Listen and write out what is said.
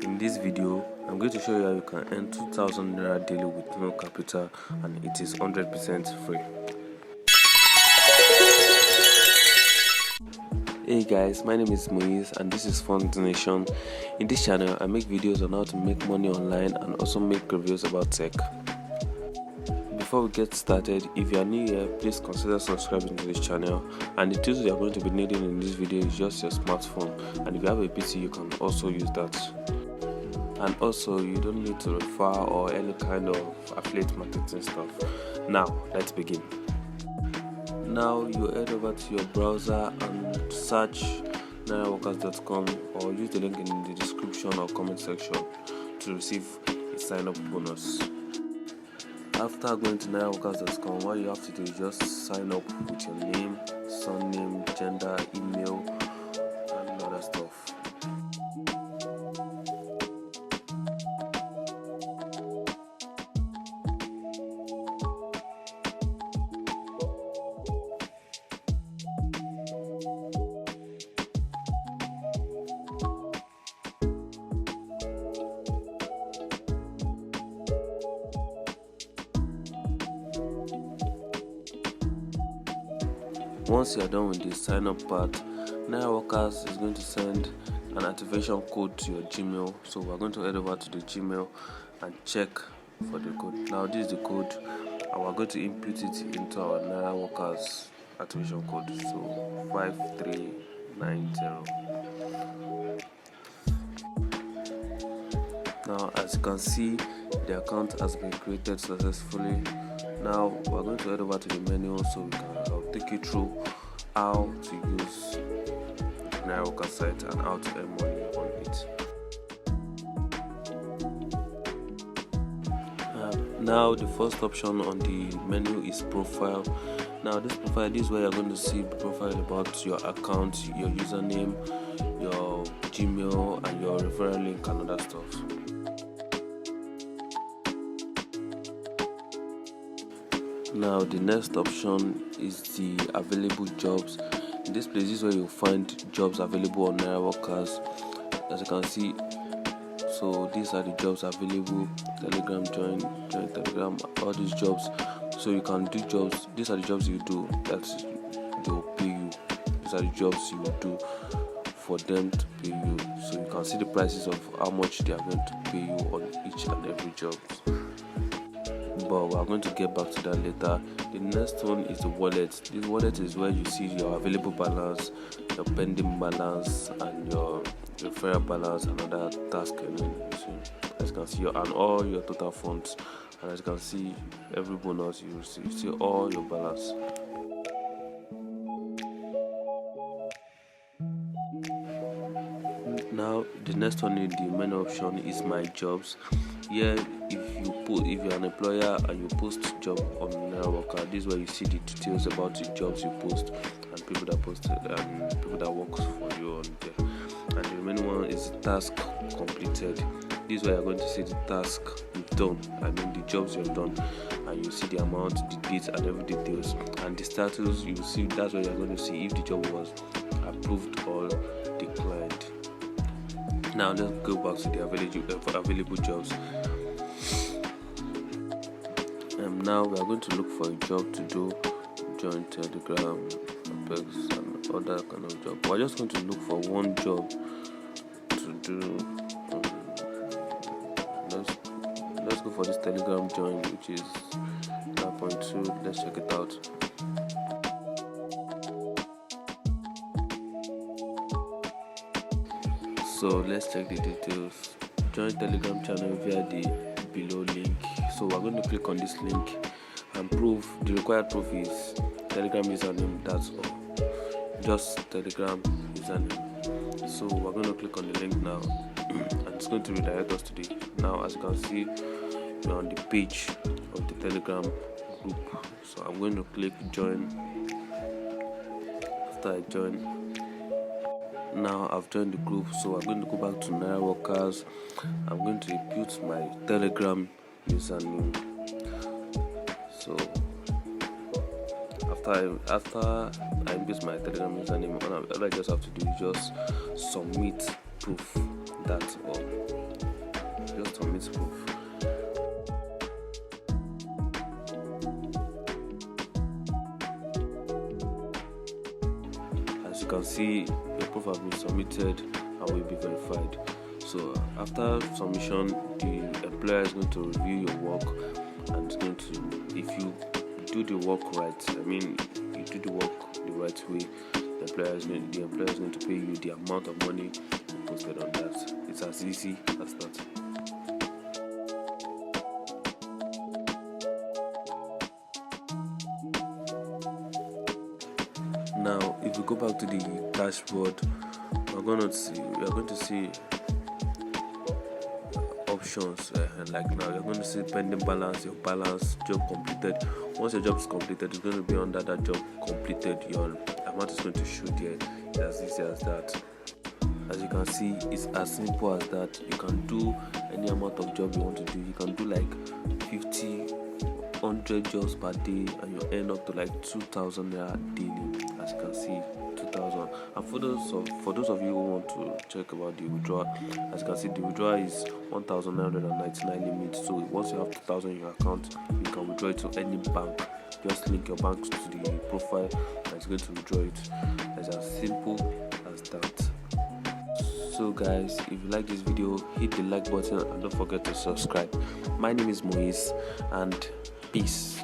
In this video, I'm going to show you how you can earn 2,000 naira daily with no capital, and it is 100% free. Hey guys, my name is Moise and this is Fund Nation. In this channel, I make videos on how to make money online and also make reviews about tech. Before we get started, if you are new here, please consider subscribing to this channel, and the tools you are going to be needing in this video is just your smartphone, and if you have a PC you can also use that. And also, you don't need to refer or any kind of affiliate marketing stuff. Now let's begin. Now you head over to your browser and search nairaworkers.com, or use the link in the description or comment section to receive a sign up bonus. After going to nairaworkers.com, what you have to do is just sign up with your name, surname, gender, email, and other stuff. Once you are done with the sign up part, NairaWorkers is going to send an activation code to your Gmail. So we're going to head over to the Gmail and check for the code. Now this is the code, and we're going to input it into our NairaWorkers activation code. So 5390. Now as you can see, the account has been created successfully. Now we're going to head over to the menu so I'll take you through how to use the NairaWorkers site and how to earn money on it. Now the first option on the menu is profile. Now this profile, this is where you're going to see the profile about your account, your username, your Gmail, and your referral link and other stuff. Now the next option is the available jobs. In this place, this is where you'll find jobs available on NairaWorkers. As you can see, so these are the jobs available. Telegram, join Telegram, all these jobs. So you can do jobs. These are the jobs you do that they will pay you. These are the jobs you will do for them to pay you. So you can see the prices of how much they are going to pay you on each and every job. But we are going to get back to that later. The next one is the wallet. This wallet is where you see your available balance, your pending balance, and your referral balance and other tasks. As you can see, and all your total funds. And as you can see, every bonus you receive, you see all your balance. Now the next one in the main option is my jobs. Here, if you're an employer and you post job on NairaWorkers, this is where you see the details about the jobs you post and people that posted and people that work for you on there. And the remaining one is task completed. This is where you're going to see the task you've done, the jobs you've done, and you see the amount, the date, and every details. And the status, you see, that's where you're going to see if the job was approved or declined. Now let's go back to the available jobs. Now we are going to look for a job to do. Join Telegram, Apex, and other kind of job. We're just going to look for one job to do. Let's go for this Telegram join, which is 9.2. Let's check it out. So let's check the details. Join Telegram channel via the below link. So we're going to click on this link and proof. The required proof is Telegram username. That's all. Just Telegram username. So we're going to click on the link now, and it's going to redirect us to the. Now as you can see, we're on the page of the Telegram group. So I'm going to click join. After I join. Now I've joined the group, so I'm going to go back to NairaWorkers. I'm going to input my Telegram username. So after I input my Telegram username, all I just have to do is just submit proof. That's all. submit proof. As you can see, your proof has been submitted and will be verified. So after submission, the employer is going to review your work and is going to, if you do the work right, I mean you do the work the right way, the employer is going to pay you the amount of money posted on that. It's as easy as that. Now, if we go back to the dashboard, we're going to see options, like now you're going to see pending balance, your balance, job completed. Once your job is completed, it's going to be under that job completed. Your amount is going to show there. It's as easy as that. As you can see, it's as simple as that. You can do any amount of job you want to do. You can do like 50, 100 jobs per day, and you end up to like 2,000 naira daily. As you can see, 2,000. And for those of you who want to check about the withdrawal, as you can see, the withdrawal is 1,999 limit. So once you have 2,000 in your account, you can withdraw it to any bank. Just link your bank to the profile and it's going to withdraw it. It's as simple as that. So guys, if you like this video, hit the like button and don't forget to subscribe. My name is Moise, and peace.